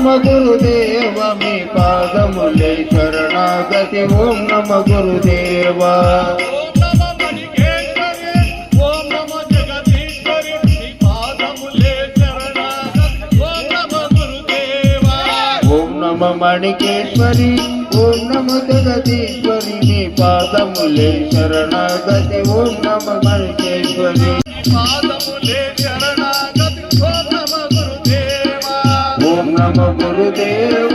నమ గురుదేవ మీ పాదములే శరణాగతి ఓం నమ గురుదేవ నమ మణికేశ్వరి ఓం నమ జగదీశ్వరి మీ పాదములే శరణాగతి ఓం నమ మణికేశ్వరి పాదములే శరణాగతి ఓం నమ గురుదేవ ఓం నమ గురుదేవ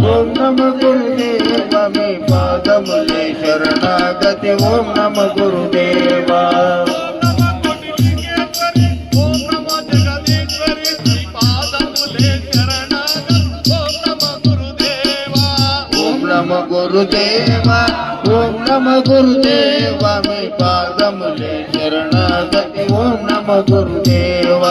ఓం నమ గురుదేవ మీ పాదములే శరణాగతి ఓం నమ గురుదేవ నమ గురుదేవ ఓం నమ గురుదేవ మీ పాదములే శరణాగతి ఓం నమ గురుదేవ